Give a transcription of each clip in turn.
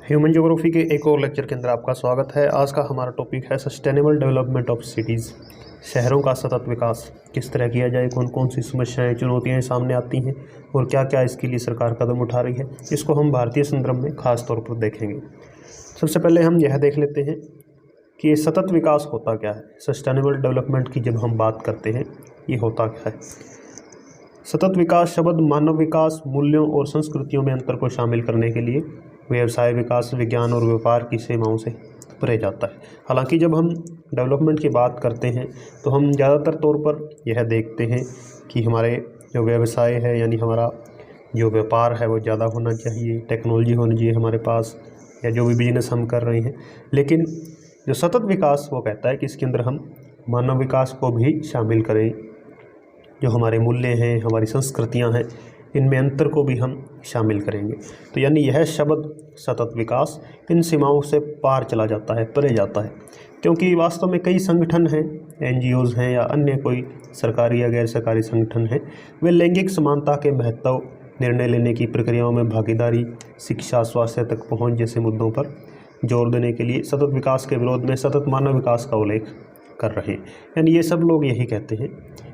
Human geography के एक और लेक्चर के अंदर आपका स्वागत है। आज का हमारा टॉपिक है सस्टेनेबल डेवलपमेंट ऑफ सिटीज़। शहरों का सतत विकास किस तरह किया जाए, कौन कौन सी समस्याएं चुनौतियां सामने आती हैं और क्या क्या इसके लिए सरकार कदम उठा रही है, इसको हम भारतीय संदर्भ में खास तौर पर देखेंगे। सबसे पहले हम यह देख लेते हैं कि सतत विकास होता क्या है। सस्टेनेबल डेवलपमेंट की जब हम बात करते हैं, ये होता क्या है। सतत विकास शब्द मानव विकास, मूल्यों और संस्कृतियों में अंतर को शामिल करने के लिए व्यवसाय विकास, विज्ञान और व्यापार की सीमाओं से परे जाता है। हालांकि जब हम डेवलपमेंट की बात करते हैं तो हम ज़्यादातर तौर पर यह देखते हैं कि हमारे जो व्यवसाय है, यानी हमारा जो व्यापार है वो ज़्यादा होना चाहिए, टेक्नोलॉजी होनी चाहिए हमारे पास, या जो भी बिजनेस हम कर रहे हैं। लेकिन जो सतत विकास वो कहता है कि इसके अंदर हम मानव विकास को भी शामिल करें, जो हमारे मूल्य हैं, हमारी संस्कृतियां हैं, इनमें अंतर को भी हम शामिल करेंगे। तो यानी यह शब्द सतत विकास इन सीमाओं से पार चला जाता है, परे जाता है। क्योंकि वास्तव में कई संगठन हैं, NGOs हैं या अन्य कोई सरकारी या गैर सरकारी संगठन हैं, वे लैंगिक समानता के महत्व, निर्णय लेने की प्रक्रियाओं में भागीदारी, शिक्षा, स्वास्थ्य तक पहुँच जैसे मुद्दों पर जोर देने के लिए सतत विकास के विरोध में सतत मानव विकास का उल्लेख कर रहे हैं। यानी ये सब लोग यही कहते हैं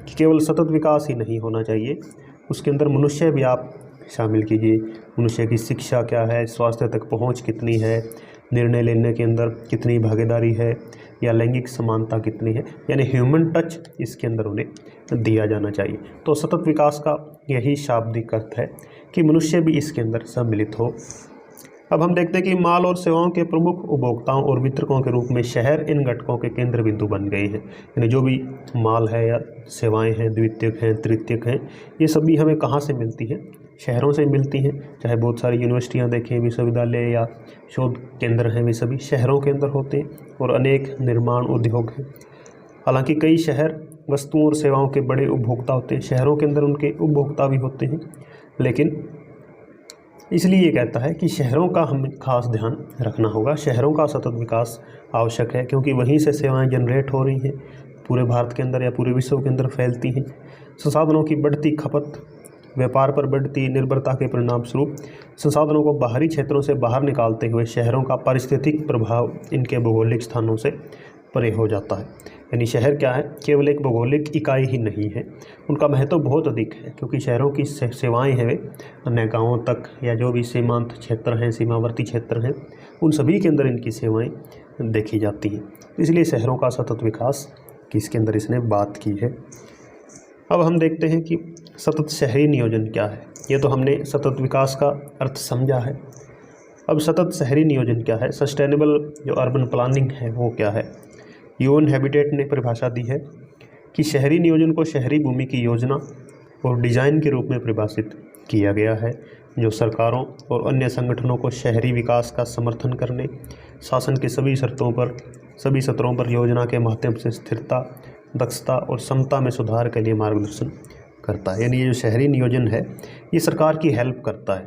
कि केवल सतत विकास ही नहीं होना चाहिए, उसके अंदर मनुष्य भी आप शामिल कीजिए। मनुष्य की शिक्षा क्या है, स्वास्थ्य तक पहुंच कितनी है, निर्णय लेने के अंदर कितनी भागीदारी है, या लैंगिक समानता कितनी है, यानी ह्यूमन टच इसके अंदर उन्हें दिया जाना चाहिए। तो सतत विकास का यही शाब्दिक अर्थ है कि मनुष्य भी इसके अंदर सम्मिलित हो। अब हम देखते हैं कि माल और सेवाओं के प्रमुख उपभोक्ताओं और वितरकों के रूप में शहर इन घटकों के केंद्र बिंदु बन गए हैं। यानी जो भी माल है या सेवाएं हैं, द्वितीयक हैं, तृतीयक हैं, ये सभी हमें कहाँ से मिलती हैं? शहरों से मिलती हैं। चाहे बहुत सारी यूनिवर्सिटियाँ देखें, विश्वविद्यालय या शोध केंद्र हैं, वे सभी शहरों के अंदर होते हैं और अनेक निर्माण उद्योग हैं। हालांकि कई शहर वस्तुओं और सेवाओं के बड़े उपभोक्ता होते हैं, शहरों के अंदर उनके उपभोक्ता भी होते हैं। लेकिन इसलिए ये कहता है कि शहरों का हमें खास ध्यान रखना होगा। शहरों का सतत विकास आवश्यक है, क्योंकि वहीं से सेवाएं जनरेट हो रही हैं, पूरे भारत के अंदर या पूरे विश्व के अंदर फैलती हैं। संसाधनों की बढ़ती खपत, व्यापार पर बढ़ती निर्भरता के परिणाम स्वरूप संसाधनों को बाहरी क्षेत्रों से बाहर निकालते हुए शहरों का पारिस्थितिक प्रभाव इनके भौगोलिक स्थानों से परे हो जाता है। यानी शहर क्या है, केवल एक भौगोलिक इकाई ही नहीं है, उनका महत्व बहुत अधिक है। क्योंकि शहरों की सेवाएं हैं वे अन्य गाँवों तक, या जो भी सीमांत क्षेत्र हैं, सीमावर्ती क्षेत्र हैं, उन सभी के अंदर इनकी सेवाएं देखी जाती हैं। इसलिए शहरों का सतत विकास की इसके अंदर इसने बात की है। अब हम देखते हैं कि सतत शहरी नियोजन क्या है। ये तो हमने सतत विकास का अर्थ समझा है। अब सतत शहरी नियोजन क्या है, सस्टेनेबल जो अर्बन प्लानिंग है वो क्या है। यूएन हैबिटेट ने परिभाषा दी है कि शहरी नियोजन को शहरी भूमि की योजना और डिज़ाइन के रूप में परिभाषित किया गया है, जो सरकारों और अन्य संगठनों को शहरी विकास का समर्थन करने, शासन के सभी स्तरों पर योजना के माध्यम से स्थिरता, दक्षता और समता में सुधार के लिए मार्गदर्शन करता है। यानी ये जो शहरी नियोजन है, ये सरकार की हेल्प करता है,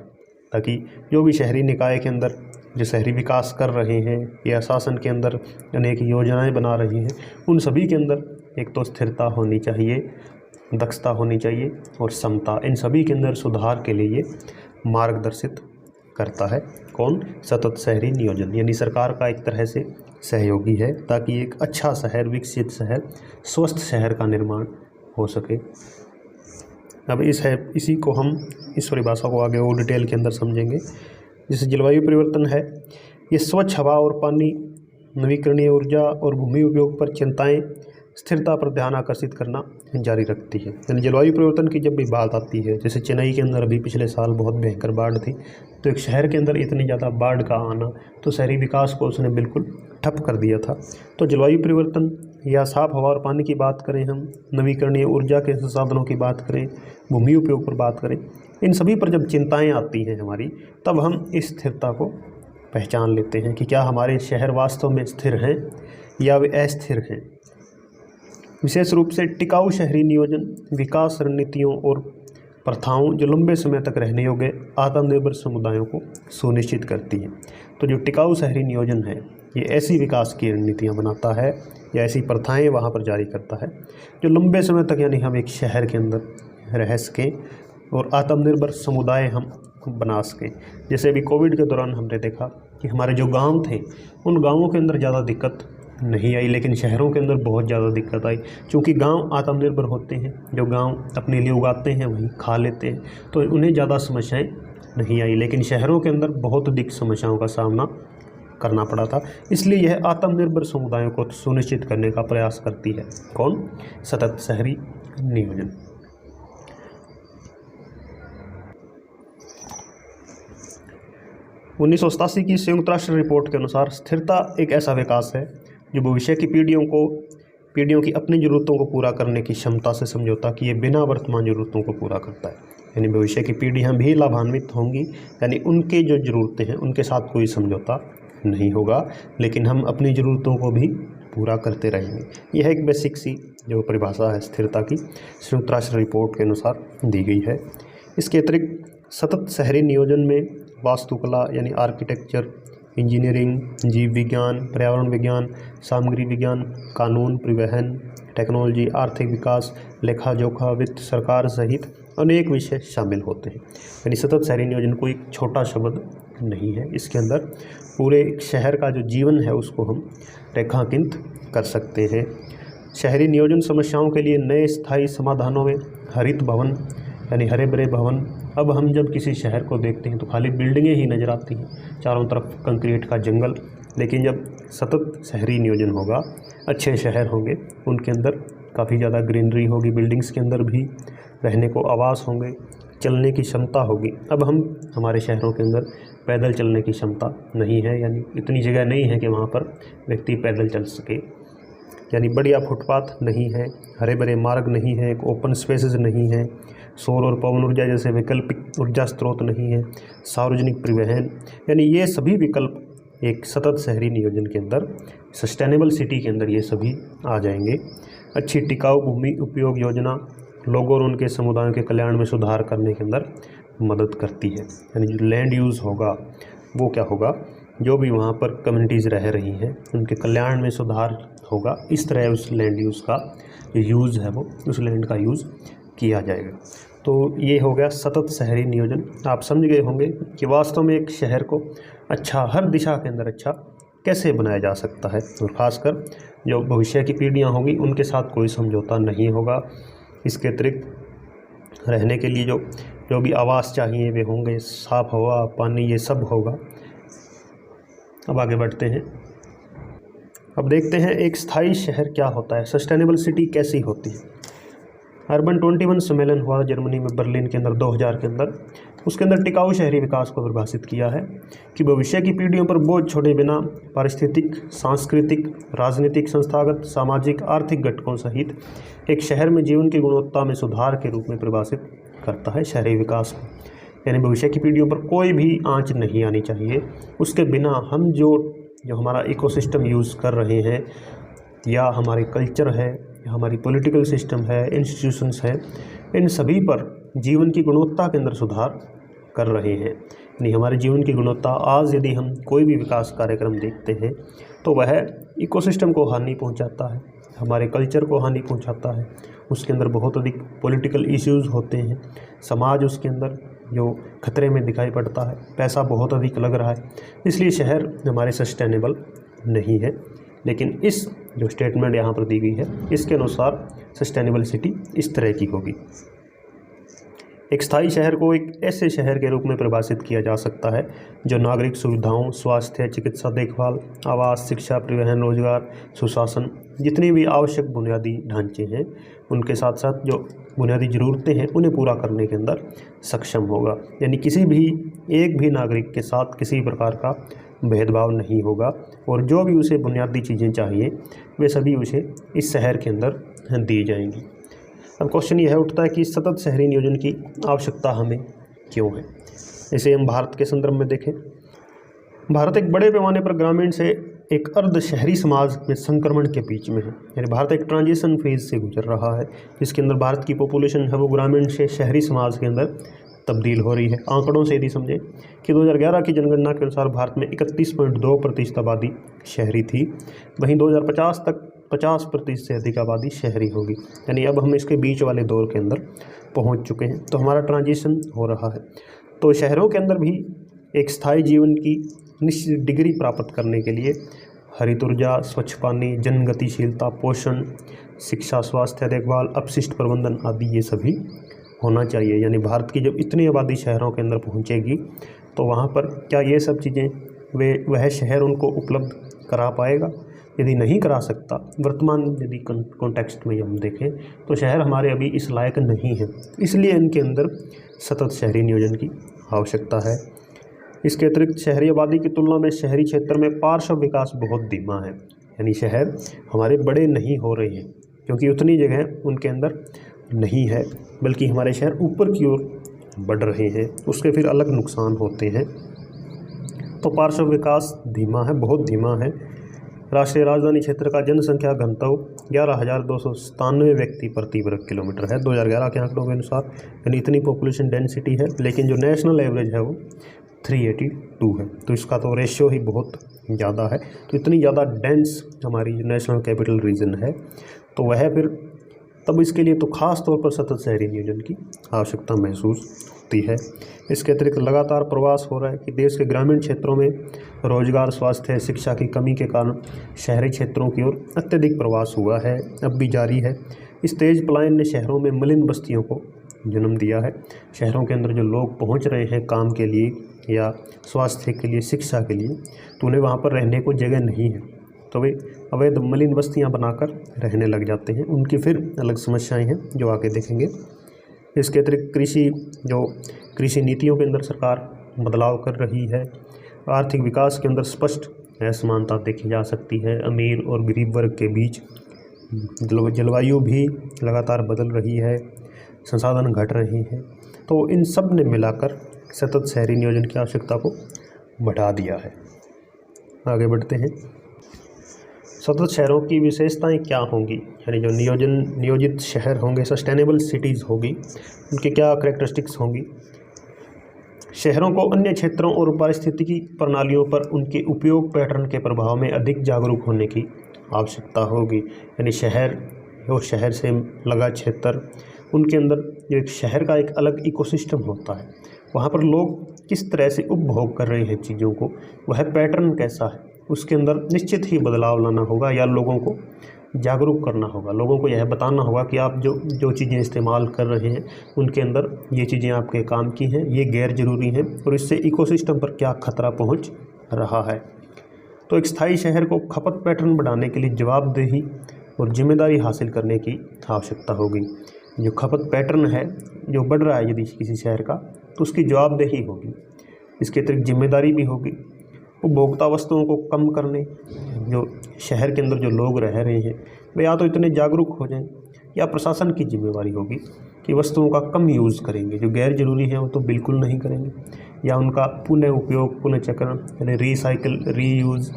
ताकि जो भी शहरी निकाय के अंदर जो शहरी विकास कर रहे हैं या शासन के अंदर अनेक योजनाएं बना रही हैं, उन सभी के अंदर एक तो स्थिरता होनी चाहिए, दक्षता होनी चाहिए और समता, इन सभी के अंदर सुधार के लिए ये मार्गदर्शित करता है। कौन? सतत शहरी नियोजन। यानी सरकार का एक तरह से सहयोगी है, ताकि एक अच्छा शहर, विकसित शहर, स्वस्थ शहर का निर्माण हो सके। अब इसी को हम इस परिभाषा को आगे और डिटेल के अंदर समझेंगे। जैसे जलवायु परिवर्तन है, ये स्वच्छ हवा और पानी, नवीकरणीय ऊर्जा और भूमि उपयोग पर चिंताएं, स्थिरता पर ध्यान आकर्षित करना जारी रखती है। यानी जलवायु परिवर्तन की जब भी बात आती है, जैसे चेन्नई के अंदर अभी पिछले साल बहुत भयंकर बाढ़ थी, तो एक शहर के अंदर इतनी ज़्यादा बाढ़ का आना तो शहरी विकास को उसने बिल्कुल ठप कर दिया था। तो जलवायु परिवर्तन या साफ हवा और पानी की बात करें, हम नवीकरणीय ऊर्जा के संसाधनों की बात करें, भूमि उपयोग पर बात करें, इन सभी पर जब चिंताएं आती हैं हमारी, तब हम इस स्थिरता को पहचान लेते हैं कि क्या हमारे शहर वास्तव में स्थिर हैं या वे अस्थिर हैं। विशेष रूप से टिकाऊ शहरी नियोजन विकास रणनीतियों और प्रथाओं जो लंबे समय तक रहने योग्य आत्मनिर्भर समुदायों को सुनिश्चित करती हैं। तो जो टिकाऊ शहरी नियोजन है, ये ऐसी विकास की रणनीतियाँ बनाता है या ऐसी प्रथाएं वहाँ पर जारी करता है जो लंबे समय तक, यानी हम एक शहर के अंदर रह सकें और आत्मनिर्भर समुदाय हम बना सकें। जैसे अभी कोविड के दौरान हमने देखा कि हमारे जो गांव थे उन गांवों के अंदर ज़्यादा दिक्कत नहीं आई, लेकिन शहरों के अंदर बहुत ज़्यादा दिक्कत आई, क्योंकि गांव आत्मनिर्भर होते हैं, जो गांव अपने लिए उगाते हैं वही खा लेते हैं, तो उन्हें ज़्यादा समस्याएं नहीं आई। लेकिन शहरों के अंदर बहुत अधिक समस्याओं का सामना करना पड़ा था। इसलिए यह आत्मनिर्भर समुदायों को सुनिश्चित करने का प्रयास करती है। कौन? सतत शहरी नियोजन। उन्नीस सौ 87 की संयुक्त राष्ट्र रिपोर्ट के अनुसार स्थिरता एक ऐसा विकास है जो भविष्य की पीढ़ियों की अपनी ज़रूरतों को पूरा करने की क्षमता से समझौता किए बिना वर्तमान ज़रूरतों को पूरा करता है। यानी भविष्य की पीढ़ियाँ भी लाभान्वित होंगी, यानी उनके जो ज़रूरतें हैं उनके साथ कोई समझौता नहीं होगा, लेकिन हम अपनी ज़रूरतों को भी पूरा करते रहेंगे। यह एक बेसिक सी जो परिभाषा है स्थिरता की संयुक्त राष्ट्र रिपोर्ट के अनुसार दी गई है। इसके अतिरिक्त सतत शहरी नियोजन में वास्तुकला यानी आर्किटेक्चर, इंजीनियरिंग, जीव विज्ञान, पर्यावरण विज्ञान, सामग्री विज्ञान, कानून, परिवहन, टेक्नोलॉजी, आर्थिक विकास, लेखा जोखा, वित्त, सरकार सहित अनेक विषय शामिल होते हैं। यानी सतत शहरी नियोजन कोई छोटा शब्द नहीं है, इसके अंदर पूरे शहर का जो जीवन है उसको हम रेखांकित कर सकते हैं। शहरी नियोजन समस्याओं के लिए नए स्थायी समाधानों में हरित भवन यानी हरे भरे भवन। अब हम जब किसी शहर को देखते हैं तो खाली बिल्डिंगें ही नज़र आती हैं, चारों तरफ कंक्रीट का जंगल, लेकिन जब सतत शहरी नियोजन होगा, अच्छे शहर होंगे, उनके अंदर काफ़ी ज़्यादा ग्रीनरी होगी, बिल्डिंग्स के अंदर भी रहने को आवास होंगे, चलने की क्षमता होगी। अब हमारे शहरों के अंदर पैदल चलने की क्षमता नहीं है, यानी इतनी जगह नहीं है कि वहाँ पर व्यक्ति पैदल चल सके, यानी बढ़िया फुटपाथ नहीं है, हरे भरे मार्ग नहीं है, ओपन स्पेसेस नहीं है, सौर और पवन ऊर्जा जैसे वैकल्पिक ऊर्जा स्रोत नहीं है, सार्वजनिक परिवहन, यानी ये सभी विकल्प एक सतत शहरी नियोजन के अंदर, सस्टेनेबल सिटी के अंदर ये सभी आ जाएंगे। अच्छी टिकाऊ भूमि उपयोग योजना लोगों और उनके समुदायों के कल्याण में सुधार करने के अंदर मदद करती है। यानी जो लैंड यूज़ होगा वो क्या होगा, जो भी वहाँ पर कम्युनिटीज़ रह रही हैं उनके कल्याण में सुधार होगा। इस तरह उस लैंड यूज़ का यूज़ है वो उस लैंड का यूज़ किया जाएगा। तो ये हो गया सतत शहरी नियोजन। आप समझ गए होंगे कि वास्तव में एक शहर को अच्छा, हर दिशा के अंदर अच्छा कैसे बनाया जा सकता है, और ख़ासकर जो भविष्य की पीढ़ियाँ होंगी उनके साथ कोई समझौता नहीं होगा। इसके अतिरिक्त रहने के लिए जो भी आवास चाहिए वे होंगे, साफ़ हवा, पानी, ये सब होगा। अब आगे बढ़ते हैं। अब देखते हैं एक स्थायी शहर क्या होता है, सस्टेनेबल सिटी कैसी होती है। अर्बन 21 सम्मेलन हुआ जर्मनी में, बर्लिन के अंदर 2000 के अंदर। उसके अंदर टिकाऊ शहरी विकास को परिभाषित किया है कि भविष्य की पीढ़ियों पर बोझ छोड़े बिना पारिस्थितिक, सांस्कृतिक, राजनीतिक, संस्थागत, सामाजिक, आर्थिक घटकों सहित एक शहर में जीवन की गुणवत्ता में सुधार के रूप में परिभाषित करता है शहरी विकास को। यानी भविष्य की पीढ़ियों पर कोई भी आंच नहीं आनी चाहिए, उसके बिना हम जो हमारा इकोसिस्टम यूज़ कर रहे हैं, या हमारे कल्चर है, या हमारी पॉलिटिकल सिस्टम है, इंस्टीट्यूशंस हैं, इन सभी पर जीवन की गुणवत्ता के अंदर सुधार कर रहे हैं। यानी हमारे जीवन की गुणवत्ता, आज यदि हम कोई भी विकास कार्यक्रम देखते हैं तो वह इकोसिस्टम को हानि पहुंचाता है, हमारे कल्चर को हानि पहुंचाता है, उसके अंदर बहुत अधिक पॉलिटिकल इश्यूज़ होते हैं, समाज उसके अंदर जो खतरे में दिखाई पड़ता है, पैसा बहुत अधिक लग रहा है। इसलिए शहर हमारे सस्टेनेबल नहीं है। लेकिन इस जो स्टेटमेंट यहाँ पर दी गई है इसके अनुसार सस्टेनेबल सिटी इस तरह की होगी। एक स्थायी शहर को एक ऐसे शहर के रूप में परिभाषित किया जा सकता है जो नागरिक सुविधाओं, स्वास्थ्य, चिकित्सा देखभाल, आवास, शिक्षा, परिवहन, रोजगार, सुशासन, जितनी भी आवश्यक बुनियादी ढांचे हैं उनके साथ साथ जो बुनियादी ज़रूरतें हैं उन्हें पूरा करने के अंदर सक्षम होगा। यानी किसी भी एक भी नागरिक के साथ किसी प्रकार का भेदभाव नहीं होगा, और जो भी उसे बुनियादी चीज़ें चाहिए वे सभी उसे इस शहर के अंदर दी जाएंगी। अब क्वेश्चन यह उठता है कि सतत शहरी नियोजन की आवश्यकता हमें क्यों है। इसे हम भारत के संदर्भ में देखें। भारत एक बड़े पैमाने पर ग्रामीण से एक अर्ध शहरी समाज में संक्रमण के बीच में है। यानी भारत एक ट्रांजिशन फेज से गुजर रहा है, जिसके अंदर भारत की पॉपुलेशन है वो ग्रामीण से शहरी समाज के अंदर तब्दील हो रही है। आंकड़ों से यदि समझें कि 2011 की जनगणना के अनुसार भारत में 31.2% आबादी शहरी थी, वहीं 2050 तक 50% से अधिक आबादी शहरी होगी। यानी अब हम इसके बीच वाले दौर के अंदर पहुंच चुके हैं, तो हमारा ट्रांजिशन हो रहा है। तो शहरों के अंदर भी एक स्थायी जीवन की निश्चित डिग्री प्राप्त करने के लिए हरित ऊर्जा, स्वच्छ पानी, जन गतिशीलता, पोषण, शिक्षा, स्वास्थ्य देखभाल, अपशिष्ट प्रबंधन आदि ये सभी होना चाहिए। यानी भारत की जब इतनी आबादी शहरों के अंदर पहुंचेगी तो वहाँ पर क्या ये सब चीज़ें वह शहर उनको उपलब्ध करा पाएगा? यदि नहीं करा सकता, वर्तमान यदि कॉन्टेक्स्ट में हम देखें तो शहर हमारे अभी इस लायक नहीं है, इसलिए इनके अंदर सतत शहरी नियोजन की आवश्यकता है। इसके अतिरिक्त शहरी आबादी की तुलना में शहरी क्षेत्र में पार्श्व विकास बहुत धीमा है। यानी शहर हमारे बड़े नहीं हो रहे हैं क्योंकि उतनी जगह उनके अंदर नहीं है, बल्कि हमारे शहर ऊपर की ओर बढ़ रहे हैं, उसके फिर अलग नुकसान होते हैं। तो पार्श्व विकास धीमा है, बहुत धीमा है। राष्ट्रीय राजधानी क्षेत्र का जनसंख्या घनत्व 11,297 व्यक्ति प्रति वर्ग किलोमीटर है 2011 के आंकड़ों के अनुसार, यानी इतनी पॉपुलेशन डेंसिटी है। लेकिन जो नेशनल एवरेज है वो 382 है, तो इसका तो रेशियो ही बहुत ज़्यादा है। तो इतनी ज़्यादा डेंस हमारी नेशनल कैपिटल रीजन है, तो वह फिर तब इसके लिए तो ख़ास तौर पर सतत शहरी नियोजन की आवश्यकता महसूस होती है। इसके अतिरिक्त लगातार प्रवास हो रहा है कि देश के ग्रामीण क्षेत्रों में रोजगार, स्वास्थ्य, शिक्षा की कमी के कारण शहरी क्षेत्रों की ओर अत्यधिक प्रवास हुआ है, अब भी जारी है। इस तेज पलायन ने शहरों में मलिन बस्तियों को जन्म दिया है। शहरों के अंदर जो लोग पहुंच रहे हैं काम के लिए या स्वास्थ्य के लिए, शिक्षा के लिए, तो उन्हें वहाँ पर रहने को जगह नहीं है, तो वे अवैध मलिन बस्तियाँ बनाकर रहने लग जाते हैं। उनकी फिर अलग समस्याएं हैं जो आगे देखेंगे। इसके अतिरिक्त कृषि नीतियों के अंदर सरकार बदलाव कर रही है। आर्थिक विकास के अंदर स्पष्ट असमानता देखी जा सकती है। अमीर और गरीब वर्ग के बीच जलवायु भी लगातार बदल रही है, संसाधन घट रहे हैं। तो इन सब ने मिलाकर सतत शहरी नियोजन की आवश्यकता को बढ़ा दिया है। आगे बढ़ते हैं। सतत शहरों की विशेषताएं क्या होंगी, यानी जो नियोजित शहर होंगे, सस्टेनेबल सिटीज़ होगी, उनकी क्या कैरेक्टरिस्टिक्स होंगी। शहरों को अन्य क्षेत्रों और पारिस्थितिकी प्रणालियों पर उनके उपयोग पैटर्न के प्रभाव में अधिक जागरूक होने की आवश्यकता होगी। यानी शहर और शहर से लगा क्षेत्र, उनके अंदर जो एक शहर का एक अलग इकोसिस्टम होता है, वहाँ पर लोग किस तरह से उपभोग कर रहे हैं चीज़ों को, वह पैटर्न कैसा है, उसके अंदर निश्चित ही बदलाव लाना होगा या लोगों को जागरूक करना होगा। लोगों को यह बताना होगा कि आप जो चीज़ें इस्तेमाल कर रहे हैं उनके अंदर ये चीज़ें आपके काम की हैं, ये गैर ज़रूरी हैं और इससे इकोसिस्टम पर क्या खतरा पहुंच रहा है। तो एक स्थायी शहर को खपत पैटर्न बढ़ाने के लिए जवाबदेही और जिम्मेदारी हासिल करने की आवश्यकता होगी। जो खपत पैटर्न है जो बढ़ रहा है यदि किसी शहर का, तो उसकी जवाबदेही होगी। इसके अतिरिक्त जिम्मेदारी भी होगी। उपभोक्ता वस्तुओं को कम करने, जो शहर के अंदर जो लोग रह रहे हैं वे या तो इतने जागरूक हो जाएं, या प्रशासन की जिम्मेवारी होगी कि वस्तुओं का कम यूज़ करेंगे। जो गैर जरूरी है वो तो बिल्कुल नहीं करेंगे, या उनका पुनः उपयोग, पुनः चक्रण, यानी रीसाइकिल, रीयूज़,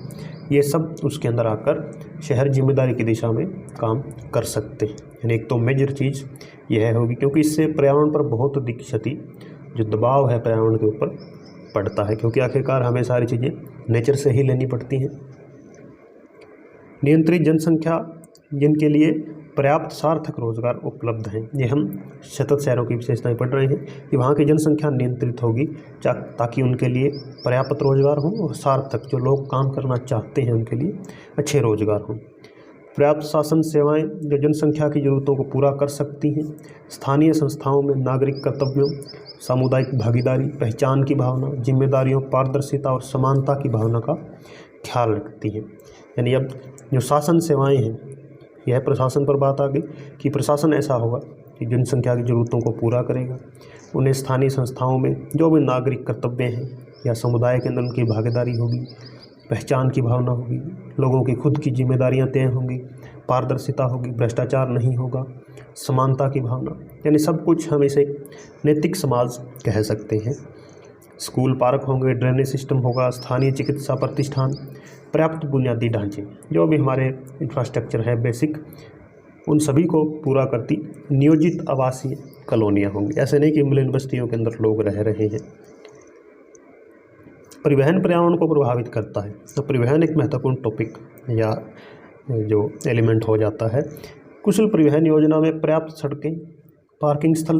ये सब उसके अंदर आकर शहर जिम्मेदारी की दिशा में काम कर सकते हैं। यानी एक तो मेजर चीज़ यह होगी, क्योंकि इससे पर्यावरण पर बहुत अधिक क्षति, जो दबाव है पर्यावरण के ऊपर पड़ता है, क्योंकि आखिरकार हमें सारी चीज़ें नेचर से ही लेनी पड़ती हैं। नियंत्रित जनसंख्या, जिनके लिए पर्याप्त सार्थक रोजगार उपलब्ध हैं। ये हम सतत शहरों की विशेषताएं पढ़ रहे हैं कि वहाँ की जनसंख्या नियंत्रित होगी ताकि उनके लिए पर्याप्त रोजगार हो और सार्थक, जो लोग काम करना चाहते हैं उनके लिए अच्छे रोजगार हों। पर्याप्त शासन सेवाएं जो जनसंख्या की ज़रूरतों को पूरा कर सकती हैं। स्थानीय संस्थाओं में नागरिक कर्तव्यों, सामुदायिक भागीदारी, पहचान की भावना, जिम्मेदारियों, पारदर्शिता और समानता की भावना का ख्याल रखती हैं। यानी अब जो शासन सेवाएं हैं, यह प्रशासन पर बात आ गई कि प्रशासन ऐसा होगा कि जनसंख्या की ज़रूरतों को पूरा करेगा। उन्हें स्थानीय संस्थाओं में जो भी नागरिक कर्तव्य हैं या समुदाय के अंदर उनकी भागीदारी होगी, पहचान की भावना होगी, लोगों की खुद की जिम्मेदारियां तय होंगी, पारदर्शिता होगी, भ्रष्टाचार नहीं होगा, समानता की भावना, यानी सब कुछ हम इसे नैतिक समाज कह सकते हैं। स्कूल, पार्क होंगे, ड्रेनेज सिस्टम होगा, स्थानीय चिकित्सा प्रतिष्ठान, पर्याप्त बुनियादी ढांचे, जो भी हमारे इंफ्रास्ट्रक्चर है बेसिक, उन सभी को पूरा करती नियोजित आवासीय कॉलोनियाँ होंगी। ऐसे नहीं कि मलिन बस्तियों के अंदर लोग रह रहे हैं। परिवहन पर्यावरण को प्रभावित करता है, तो परिवहन एक महत्वपूर्ण टॉपिक या जो एलिमेंट हो जाता है। कुशल परिवहन योजना में पर्याप्त सड़कें, पार्किंग स्थल,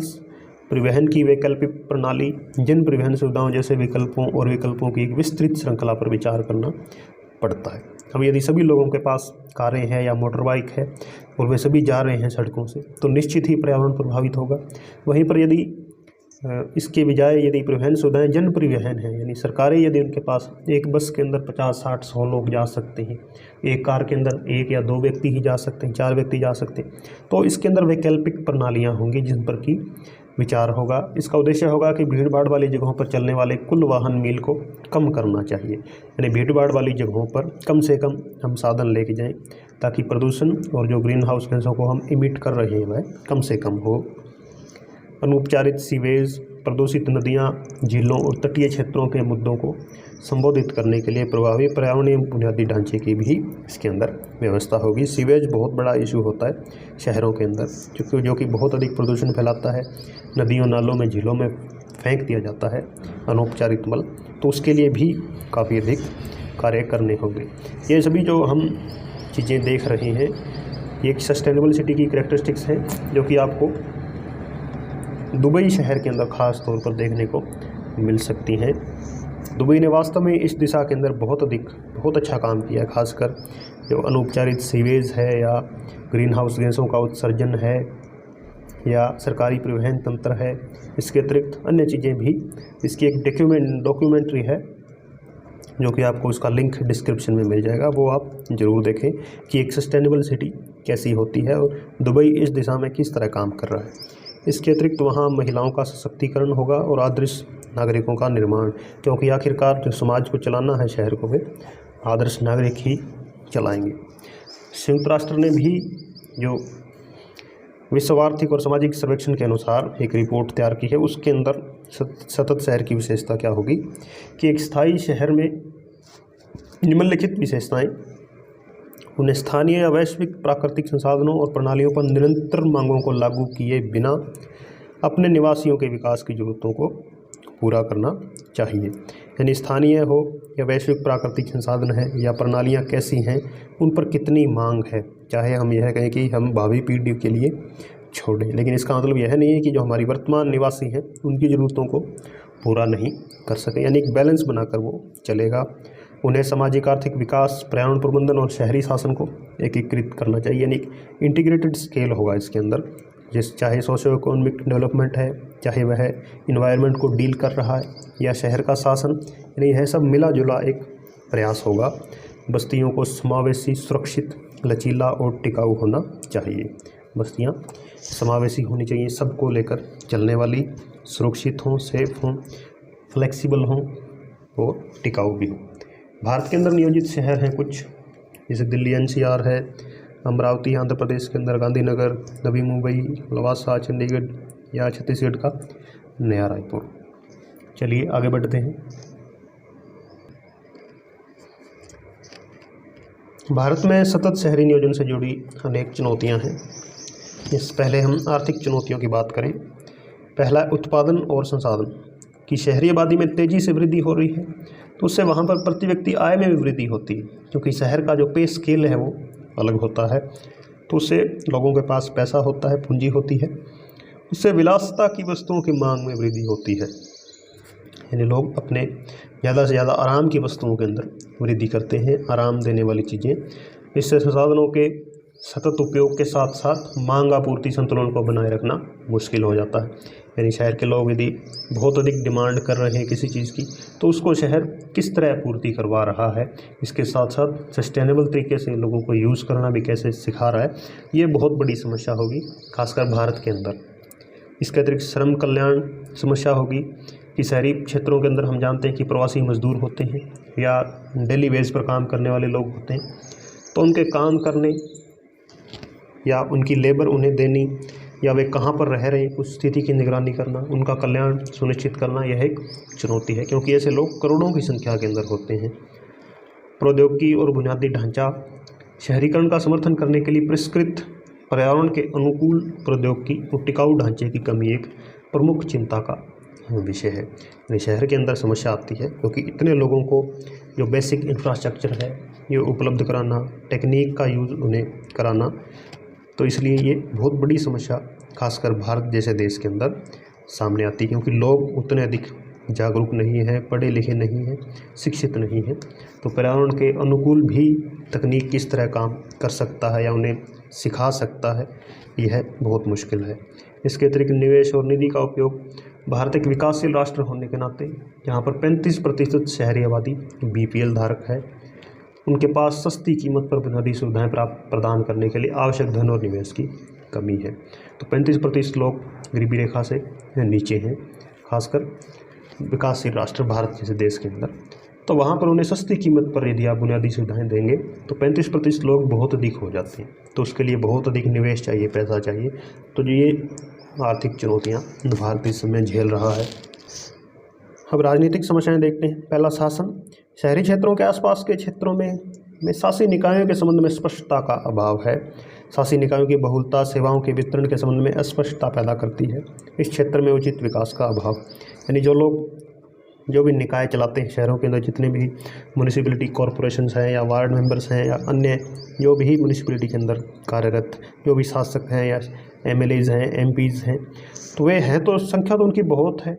परिवहन की वैकल्पिक प्रणाली, जन परिवहन सुविधाओं जैसे विकल्पों और विकल्पों की एक विस्तृत श्रृंखला पर विचार करना पड़ता है। अब यदि सभी लोगों के पास कारें हैं या मोटर बाइक है और वे सभी जा रहे हैं सड़कों से, तो निश्चित ही पर्यावरण प्रभावित होगा। वहीं पर यदि इसके बजाय यदि परिवहन सुविधाएं जन परिवहन है, यानी सरकारें यदि उनके पास एक बस के अंदर 50, 60, 100 लोग जा सकते हैं, एक कार के अंदर 1 या 2 व्यक्ति ही जा सकते हैं, 4 व्यक्ति जा सकते हैं, तो इसके अंदर वैकल्पिक प्रणालियां होंगी जिन पर कि विचार होगा। इसका उद्देश्य होगा कि भीड़ भाड़ वाली जगहों पर चलने वाले कुल वाहन मील को कम करना चाहिए, यानी भीड़ भाड़ वाली जगहों पर कम से कम हम साधन लेके जाएं ताकि प्रदूषण और जो ग्रीन हाउस गैसों को हम इमिट कर रहे हैं वह कम से कम हो। अनुपचारित सीवेज, प्रदूषित नदियां, झीलों और तटीय क्षेत्रों के मुद्दों को संबोधित करने के लिए प्रभावी पर्यावरणीय बुनियादी ढांचे की भी इसके अंदर व्यवस्था होगी। सीवेज बहुत बड़ा इशू होता है शहरों के अंदर, क्योंकि जो कि बहुत अधिक प्रदूषण फैलाता है, नदियों, नालों में, झीलों में फेंक दिया जाता है अनौपचारिक मल, तो उसके लिए भी काफ़ी अधिक कार्य करने होंगे। ये सभी जो हम चीज़ें देख रहे हैं, ये एक सस्टेनेबल सिटी की करैक्टरिस्टिक्स हैं जो कि आपको दुबई शहर के अंदर ख़ास तौर पर देखने को मिल सकती हैं। दुबई ने वास्तव में इस दिशा के अंदर बहुत अच्छा काम किया है, खासकर जो अनौपचारिक सीवेज है या ग्रीन हाउस गैसों का उत्सर्जन है या सरकारी परिवहन तंत्र है। इसके अतिरिक्त अन्य चीज़ें भी, इसकी एक डॉक्यूमेंट्री है जो कि आपको उसका लिंक डिस्क्रिप्शन में मिल जाएगा, वो आप ज़रूर देखें कि एक सस्टेनेबल सिटी कैसी होती है और दुबई इस दिशा में किस तरह काम कर रहा है। इसके अतिरिक्त वहाँ महिलाओं का सशक्तिकरण होगा और आदर्श नागरिकों का निर्माण, क्योंकि आखिरकार जो समाज को चलाना है, शहर को, वे आदर्श नागरिक ही चलाएंगे। संयुक्त राष्ट्र ने भी जो विश्व आर्थिक और सामाजिक सर्वेक्षण के अनुसार एक रिपोर्ट तैयार की है, उसके अंदर सतत शहर की विशेषता क्या होगी कि एक स्थायी शहर में निम्नलिखित विशेषताएं उन्हें स्थानीय या वैश्विक प्राकृतिक संसाधनों और प्रणालियों पर निरंतर मांगों को लागू किए बिना अपने निवासियों के विकास की ज़रूरतों को पूरा करना चाहिए। यानी स्थानीय हो या वैश्विक प्राकृतिक संसाधन है या प्रणालियाँ कैसी हैं, उन पर कितनी मांग है, चाहे हम यह कहें कि हम भावी पीढ़ी के लिए छोड़ें, लेकिन इसका मतलब यह नहीं है कि जो हमारी वर्तमान निवासी हैं उनकी ज़रूरतों को पूरा नहीं कर सकें। यानी एक बैलेंस बनाकर वो चलेगा। उन्हें सामाजिक आर्थिक विकास, पर्यावरण प्रबंधन और शहरी शासन को एकीकृत करना चाहिए, यानी इंटीग्रेटेड स्केल होगा इसके अंदर, चाहे सोशो इकोनॉमिक डेवलपमेंट है, चाहे वह इन्वायरमेंट को डील कर रहा है या शहर का शासन, यानी यह सब मिला जुला एक प्रयास होगा। बस्तियों को समावेशी, सुरक्षित, लचीला और टिकाऊ होना चाहिए। बस्तियाँ समावेशी होनी चाहिए, सबको लेकर चलने वाली, सुरक्षित हों, सेफ हों, फ्लेक्सिबल हों और टिकाऊ भी हों। भारत के अंदर नियोजित शहर हैं कुछ, जैसे दिल्ली NCR है, अमरावती आंध्र प्रदेश के अंदर, गांधीनगर, नवी मुंबई, लवासा चंडीगढ़ या छत्तीसगढ़ का नया रायपुर। चलिए आगे बढ़ते हैं। भारत में सतत शहरी नियोजन से जुड़ी अनेक चुनौतियां हैं। इस पहले हम आर्थिक चुनौतियों की बात करें। पहला, उत्पादन और संसाधन की शहरी आबादी में तेज़ी से वृद्धि हो रही है, तो उससे वहाँ पर प्रति व्यक्ति आय में भी वृद्धि होती है, क्योंकि शहर का जो पे स्केल है वो अलग होता है, तो उससे लोगों के पास पैसा होता है, पूंजी होती है, उससे विलासिता की वस्तुओं की मांग में वृद्धि होती है, यानी लोग अपने ज़्यादा से ज़्यादा आराम की वस्तुओं के अंदर वृद्धि करते हैं, आराम देने वाली चीज़ें। इससे संसाधनों के सतत उपयोग के साथ साथ मांग आपूर्ति संतुलन को बनाए रखना मुश्किल हो जाता है। यानी शहर के लोग यदि बहुत अधिक डिमांड कर रहे हैं किसी चीज़ की, तो उसको शहर किस तरह पूर्ति करवा रहा है, इसके साथ साथ सस्टेनेबल तरीके से लोगों को यूज़ करना भी कैसे सिखा रहा है, ये बहुत बड़ी समस्या होगी, खासकर भारत के अंदर। इसके अतिरिक्त श्रम कल्याण समस्या होगी कि शहरी क्षेत्रों के अंदर हम जानते हैं कि प्रवासी मजदूर होते हैं या डेली वेज पर काम करने वाले लोग होते हैं, तो उनके काम करने या उनकी लेबर उन्हें देनी या वे कहाँ पर रह रहे हैं, उस स्थिति की निगरानी करना, उनका कल्याण सुनिश्चित करना, यह एक चुनौती है, क्योंकि ऐसे लोग करोड़ों की संख्या के अंदर होते हैं। प्रौद्योगिकी और बुनियादी ढांचा, शहरीकरण का समर्थन करने के लिए परिष्कृत, पर्यावरण के अनुकूल प्रौद्योगिकी और टिकाऊ ढांचे की कमी एक प्रमुख चिंता का विषय है। यानी शहर के अंदर समस्या आती है क्योंकि इतने लोगों को जो बेसिक इंफ्रास्ट्रक्चर है ये उपलब्ध कराना, टेक्निक का यूज़ उन्हें कराना, तो इसलिए ये बहुत बड़ी समस्या खासकर भारत जैसे देश के अंदर सामने आती है, क्योंकि लोग उतने अधिक जागरूक नहीं हैं, पढ़े लिखे नहीं हैं, शिक्षित नहीं हैं। तो पर्यावरण के अनुकूल भी तकनीक किस तरह काम कर सकता है या उन्हें सिखा सकता है, यह बहुत मुश्किल है। इसके अतिरिक्त निवेश और निधि का उपयोग, भारत एक विकासशील राष्ट्र होने के नाते यहाँ पर 35% शहरी आबादी BPL धारक है। उनके पास सस्ती कीमत पर बुनियादी सुविधाएं प्रदान करने के लिए आवश्यक धन और निवेश की कमी है। तो 35% लोग गरीबी रेखा से नीचे हैं, खासकर विकासशील राष्ट्र भारत जैसे देश के अंदर। तो वहाँ पर उन्हें सस्ती कीमत पर यदि आप बुनियादी सुविधाएं देंगे तो 35% लोग बहुत अधिक हो जाते हैं। तो उसके लिए बहुत अधिक निवेश चाहिए, पैसा चाहिए। तो जो ये आर्थिक चुनौतियाँ भारत इस समय झेल रहा है। अब राजनीतिक समस्याएं देखते हैं। पहला, शासन। शहरी क्षेत्रों के आसपास के क्षेत्रों में शासी निकायों के संबंध में स्पष्टता का अभाव है। शासी निकायों की बहुलता सेवाओं के वितरण के संबंध में अस्पष्टता पैदा करती है। इस क्षेत्र में उचित विकास का अभाव, यानी जो भी निकाय चलाते हैं शहरों के अंदर, जितने भी म्यूनिसिपैलिटी कॉरपोरेशंस हैं या वार्ड मेंबर्स हैं या अन्य जो भी म्यूनिसिपैलिटी के अंदर कार्यरत जो भी शासक हैं या MLAs हैं, MPs हैं, तो वे हैं तो संख्या तो उनकी बहुत है,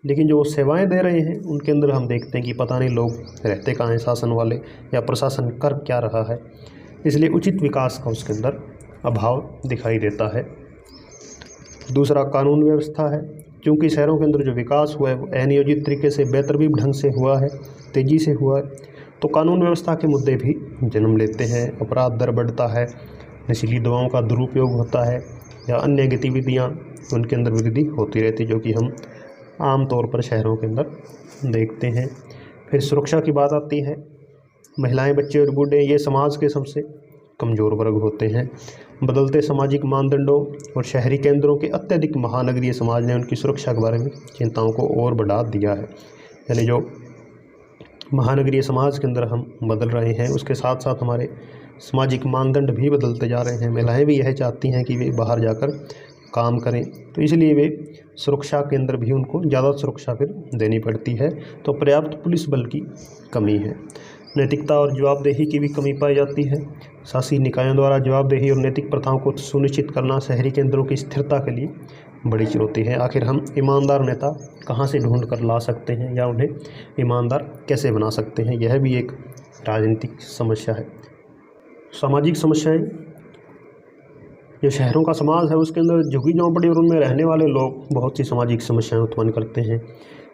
लेकिन जो सेवाएं दे रहे हैं उनके अंदर हम देखते हैं कि पता नहीं लोग रहते कहाँ हैं शासन वाले, या प्रशासन कर क्या रहा है। इसलिए उचित विकास का उसके अंदर अभाव दिखाई देता है। दूसरा, कानून व्यवस्था है। क्योंकि शहरों के अंदर जो विकास हुआ है वो अनियोजित तरीके से बेतरतीब ढंग से हुआ है, तेज़ी से हुआ है, तो कानून व्यवस्था के मुद्दे भी जन्म लेते हैं। अपराध दर बढ़ता है, नशीली दवाओं का दुरुपयोग होता है या अन्य गतिविधियाँ उनके अंदर वृद्धि होती रहती है, जो कि हम आम तौर पर शहरों के अंदर देखते हैं। फिर सुरक्षा की बात आती है। महिलाएं, बच्चे और बूढ़े ये समाज के सबसे कमज़ोर वर्ग होते हैं। बदलते सामाजिक मानदंडों और शहरी केंद्रों के अत्यधिक महानगरीय समाज ने उनकी सुरक्षा के बारे में चिंताओं को और बढ़ा दिया है। यानी जो महानगरीय समाज के अंदर हम बदल रहे हैं, उसके साथ साथ हमारे सामाजिक मानदंड भी बदलते जा रहे हैं। महिलाएं भी यह चाहती हैं कि वे बाहर जाकर काम करें, तो इसलिए वे सुरक्षा के अंदर भी उनको ज़्यादा सुरक्षा फिर देनी पड़ती है। तो पर्याप्त पुलिस बल की कमी है। नैतिकता और जवाबदेही की भी कमी पाई जाती है। शासी निकायों द्वारा जवाबदेही और नैतिक प्रथाओं को सुनिश्चित करना शहरी केंद्रों की स्थिरता के लिए बड़ी चुनौती है। आखिर हम ईमानदार नेता कहाँ से ढूंढ कर ला सकते हैं या उन्हें ईमानदार कैसे बना सकते हैं, यह भी एक राजनीतिक समस्या है। सामाजिक समस्याएं, जो शहरों का समाज है उसके अंदर झुग्गी झोंपड़ी और उनमें रहने वाले लोग बहुत सी सामाजिक समस्याएं उत्पन्न करते हैं।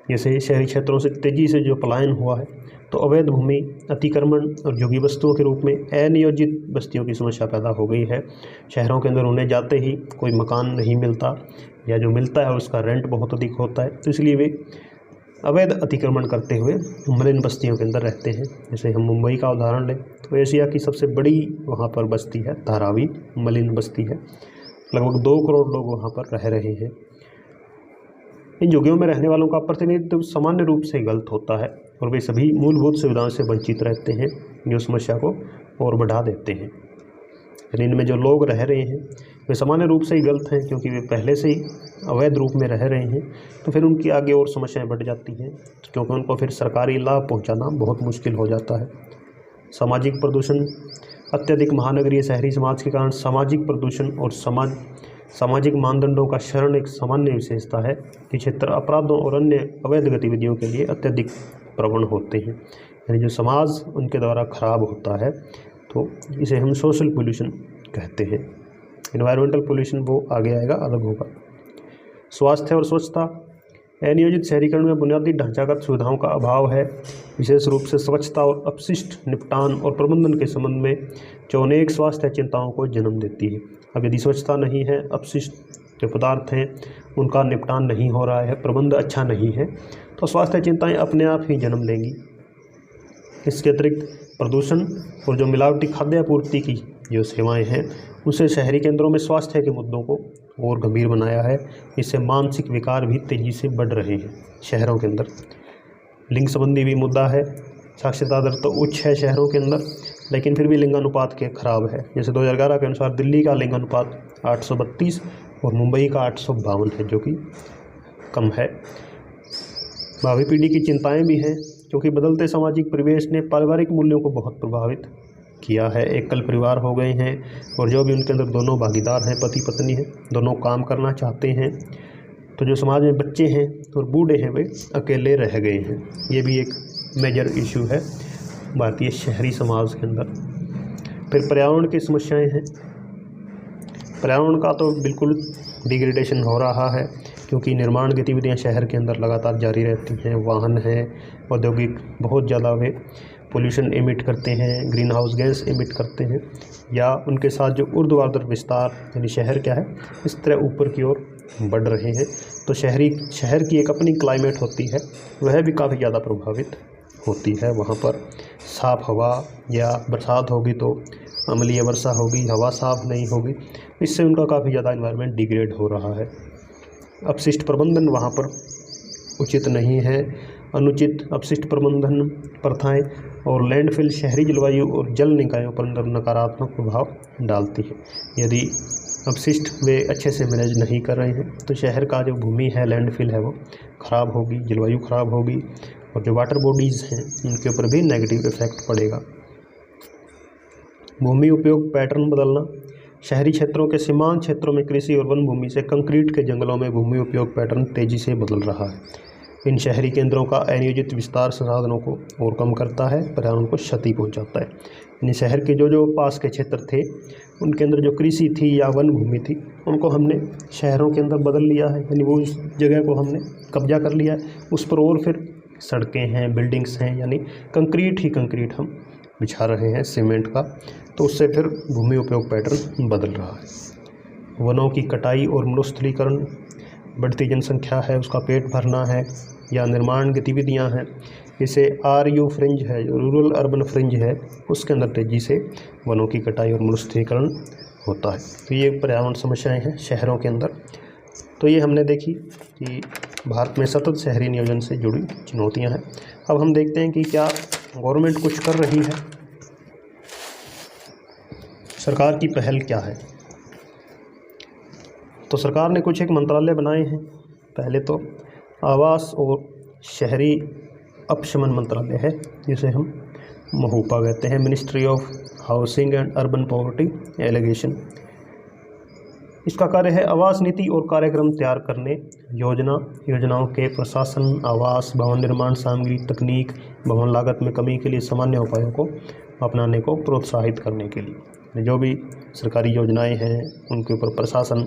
जैसे शहरी क्षेत्रों से तेज़ी से जो पलायन हुआ है, तो अवैध भूमि अतिक्रमण और झुग्गी बस्तियों के रूप में अनियोजित बस्तियों की समस्या पैदा हो गई है। शहरों के अंदर उन्हें जाते ही कोई मकान नहीं मिलता, या जो मिलता है उसका रेंट बहुत अधिक होता है, तो इसलिए वे अवैध अतिक्रमण करते हुए मलिन बस्तियों के अंदर रहते हैं। जैसे हम मुंबई का उदाहरण लें तो एशिया की सबसे बड़ी वहाँ पर बस्ती है धारावी, मलिन बस्ती है। लगभग 2 करोड़ लोग वहाँ पर रह रहे हैं। इन झुग्गियों में रहने वालों का प्रतिनिधित्व सामान्य रूप से गलत होता है और वे सभी मूलभूत सुविधाओं से वंचित रहते हैं, जो समस्या को और बढ़ा देते हैं। यानी इनमें जो लोग रह रहे हैं वे सामान्य रूप से ही गलत हैं, क्योंकि वे पहले से ही अवैध रूप में रह रहे हैं, तो फिर उनकी आगे और समस्याएं बढ़ जाती हैं, क्योंकि उनको फिर सरकारी लाभ पहुंचाना बहुत मुश्किल हो जाता है। सामाजिक प्रदूषण, अत्यधिक महानगरीय शहरी समाज के कारण सामाजिक प्रदूषण और सामाजिक मानदंडों का क्षरण एक सामान्य विशेषता है कि क्षेत्र अपराधों और अन्य अवैध गतिविधियों के लिए अत्यधिक प्रवण होते हैं। यानी जो समाज उनके द्वारा खराब होता है, तो इसे हम सोशल पोल्यूशन कहते हैं। इन्वायरमेंटल पोल्यूशन वो आगे आएगा, अलग होगा। स्वास्थ्य और स्वच्छता, अनियोजित शहरीकरण में बुनियादी ढांचागत सुविधाओं का अभाव है, विशेष रूप से स्वच्छता और अपशिष्ट निपटान और प्रबंधन के संबंध में, जो अनेक स्वास्थ्य चिंताओं को जन्म देती है। अब यदि स्वच्छता नहीं है, अपशिष्ट जो पदार्थ हैं उनका निपटान नहीं हो रहा है, प्रबंध अच्छा नहीं है, तो स्वास्थ्य चिंताएं अपने आप ही जन्म लेंगी। इसके अतिरिक्त प्रदूषण और जो मिलावटी खाद्य आपूर्ति की जो सेवाएं हैं, उसे शहरी केंद्रों में स्वास्थ्य के मुद्दों को और गंभीर बनाया है। इससे मानसिक विकार भी तेज़ी से बढ़ रहे हैं शहरों के अंदर। लिंग संबंधी भी मुद्दा है। साक्षरता दर तो उच्च है शहरों के अंदर, लेकिन फिर भी लिंगानुपात के खराब है। जैसे 2011 के अनुसार दिल्ली का लिंगानुपात 832 और मुंबई का 852 है, जो कि कम है। भावी पीढ़ी की चिंताएं भी हैं, क्योंकि बदलते सामाजिक परिवेश ने पारिवारिक मूल्यों को बहुत प्रभावित किया है। एकल परिवार हो गए हैं और जो भी उनके अंदर दोनों भागीदार हैं, पति पत्नी हैं, दोनों काम करना चाहते हैं, तो तो जो समाज में बच्चे हैं और बूढ़े हैं वे अकेले रह गए हैं। ये भी एक मेजर इशू है भारतीय शहरी समाज के अंदर। फिर पर्यावरण की समस्याएं हैं। पर्यावरण का तो बिल्कुल डिग्रेडेशन हो रहा है, क्योंकि निर्माण गतिविधियां शहर के अंदर लगातार जारी रहती हैं। वाहन हैं, औद्योगिक बहुत ज़्यादा वे पोल्यूशन एमिट करते हैं, ग्रीन हाउस गैस एमिट करते हैं, या उनके साथ जो ऊर्ध्वाधर विस्तार यानी शहर क्या है इस तरह ऊपर की ओर बढ़ रहे हैं। तो शहर की एक अपनी क्लाइमेट होती है, वह भी काफ़ी ज़्यादा प्रभावित होती है। वहाँ पर साफ़ हवा या बरसात होगी तो अम्लीय वर्षा होगी, हवा साफ़ नहीं होगी, इससे उनका काफ़ी ज़्यादा एनवायरनमेंट डिग्रेड हो रहा है। अपशिष्ट प्रबंधन वहाँ पर उचित नहीं है। अनुचित अपशिष्ट प्रबंधन प्रथाएं और लैंडफिल शहरी जलवायु और जल निकायों पर नकारात्मक प्रभाव डालती है। यदि अपशिष्ट वे अच्छे से मैनेज नहीं कर रहे हैं तो शहर का जो भूमि है, लैंडफिल है, वो ख़राब होगी, जलवायु ख़राब होगी, और जो वाटर बॉडीज़ हैं उनके ऊपर भी नेगेटिव इफेक्ट पड़ेगा। भूमि उपयोग पैटर्न बदलना। शहरी क्षेत्रों के सीमांत क्षेत्रों में कृषि और वन भूमि से कंक्रीट के जंगलों में भूमि उपयोग पैटर्न तेज़ी से बदल रहा है। इन शहरी केंद्रों का अनियोजित विस्तार संसाधनों को और कम करता है, पर्यावरण को क्षति पहुंचाता है। यानी शहर के जो पास के क्षेत्र थे उनके अंदर जो कृषि थी या वन भूमि थी उनको हमने शहरों के अंदर बदल लिया है, यानी वो उस जगह को हमने कब्जा कर लिया है उस पर, और फिर सड़कें हैं, बिल्डिंग्स हैं, यानी कंक्रीट हम बिछा रहे हैं सीमेंट का, तो उससे फिर भूमि उपयोग पैटर्न बदल रहा है। वनों की कटाई और मरुस्थलीकरण, बढ़ती जनसंख्या है उसका पेट भरना है, या निर्माण गतिविधियां हैं, इसे RU फ्रिंज है, जो रूरल अर्बन फ्रिंज है, उसके अंदर तेज़ी से वनों की कटाई और मरुस्थलीकरण होता है। तो ये पर्यावरण समस्याएं हैं शहरों के अंदर। तो ये हमने देखी कि भारत में सतत शहरी नियोजन से जुड़ी चुनौतियां हैं। अब हम देखते हैं कि क्या गवर्नमेंट कुछ कर रही है, सरकार की पहल क्या है। तो सरकार ने कुछ एक मंत्रालय बनाए हैं। पहले तो आवास और शहरी अपशमन मंत्रालय है, जिसे हम महूपा कहते हैं, ministry of housing and urban poverty alleviation. इसका कार्य है आवास नीति और कार्यक्रम तैयार करने, योजनाओं के प्रशासन, आवास, भवन निर्माण सामग्री, तकनीक, भवन लागत में कमी के लिए सामान्य उपायों को अपनाने को प्रोत्साहित करने के लिए जो भी सरकारी योजनाएं हैं उनके ऊपर प्रशासन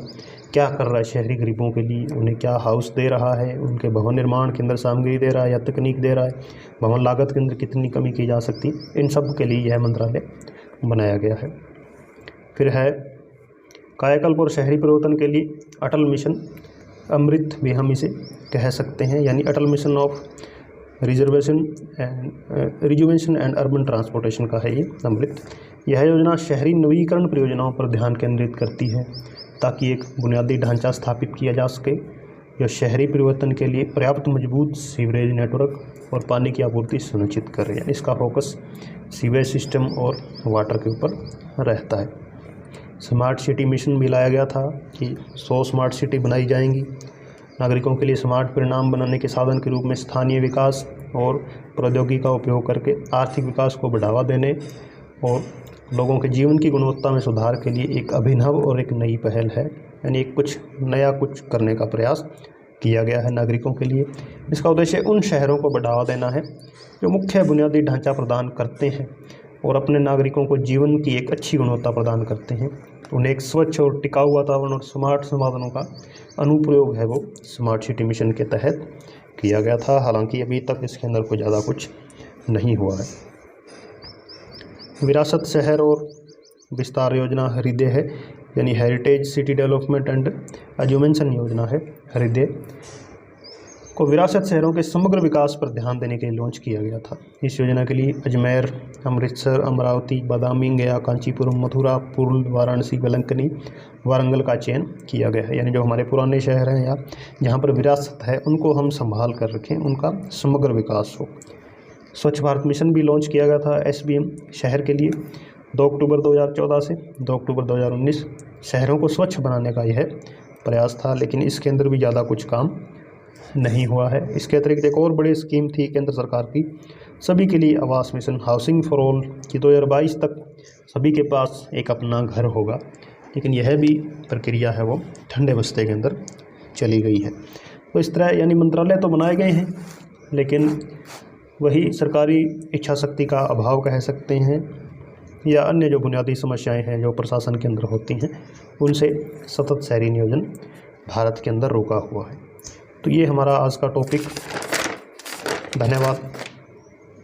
क्या कर रहा है, शहरी गरीबों के लिए उन्हें क्या हाउस दे रहा है, उनके भवन निर्माण के अंदर सामग्री दे रहा है या तकनीक दे रहा है, भवन लागत के अंदर कितनी कमी की जा सकती, इन सब के लिए यह मंत्रालय बनाया गया है। फिर है कायाकल्प और शहरी परिवर्तन के लिए अटल मिशन, अमृत भी हम इसे कह सकते हैं, यानी Atal mission of rejuvenation and urban transportation का है ये अमृत। यह योजना शहरी नवीकरण परियोजनाओं पर ध्यान केंद्रित करती है ताकि एक बुनियादी ढांचा स्थापित किया जा सके जो शहरी परिवर्तन के लिए पर्याप्त मजबूत सीवरेज नेटवर्क और पानी की आपूर्ति सुनिश्चित करे। इसका फोकस सीवेज सिस्टम और वाटर के ऊपर रहता है। स्मार्ट सिटी मिशन भी लाया गया था कि 100 स्मार्ट सिटी बनाई जाएंगी। नागरिकों के लिए स्मार्ट परिणाम बनाने के साधन के रूप में स्थानीय विकास और प्रौद्योगिकी का उपयोग करके आर्थिक विकास को बढ़ावा देने और लोगों के जीवन की गुणवत्ता में सुधार के लिए एक अभिनव और एक नई पहल है, यानी कुछ नया कुछ करने का प्रयास किया गया है नागरिकों के लिए। इसका उद्देश्य उन शहरों को बढ़ावा देना है जो मुख्य बुनियादी ढांचा प्रदान करते हैं और अपने नागरिकों को जीवन की एक अच्छी गुणवत्ता प्रदान करते हैं। उन्हें एक स्वच्छ और टिकाऊ वातावरण और स्मार्ट संसाधनों का अनुप्रयोग है वो स्मार्ट सिटी मिशन के तहत किया गया था। हालांकि अभी तक इसके अंदर कोई ज़्यादा कुछ नहीं हुआ है। विरासत शहर और विस्तार योजना हृदय है, यानी हेरिटेज सिटी डेवलपमेंट एंड एजुमेंशन योजना है। हृदय को विरासत शहरों के समग्र विकास पर ध्यान देने के लिए लॉन्च किया गया था। इस योजना के लिए अजमेर, अमृतसर, अमरावती, बादामी, गया, कांचीपुरम, मथुरा, पूर्व, वाराणसी, वेलंकनी, वारंगल का चयन किया गया है। यानी जो हमारे पुराने शहर हैं या जहाँ पर विरासत है उनको हम संभाल कर रखें, उनका समग्र विकास हो। स्वच्छ भारत मिशन भी लॉन्च किया गया था SBM शहर के लिए 2 अक्टूबर 2014 से 2 अक्टूबर 2019। शहरों को स्वच्छ बनाने का यह प्रयास था, लेकिन इसके अंदर भी ज़्यादा कुछ काम नहीं हुआ है। इसके अतिरिक्त एक और बड़ी स्कीम थी केंद्र सरकार की, सभी के लिए आवास मिशन, हाउसिंग फॉर ऑल, कि 2022 तक सभी के पास एक अपना घर होगा, लेकिन यह भी प्रक्रिया है वो ठंडे बस्ते के अंदर चली गई है। तो इस तरह यानी मंत्रालय तो बनाए गए हैं, लेकिन वही सरकारी इच्छा शक्ति का अभाव कह सकते हैं, या अन्य जो बुनियादी समस्याएं हैं जो प्रशासन के अंदर होती हैं, उनसे सतत शहरी नियोजन भारत के अंदर रुका हुआ है। तो ये हमारा आज का टॉपिक। धन्यवाद।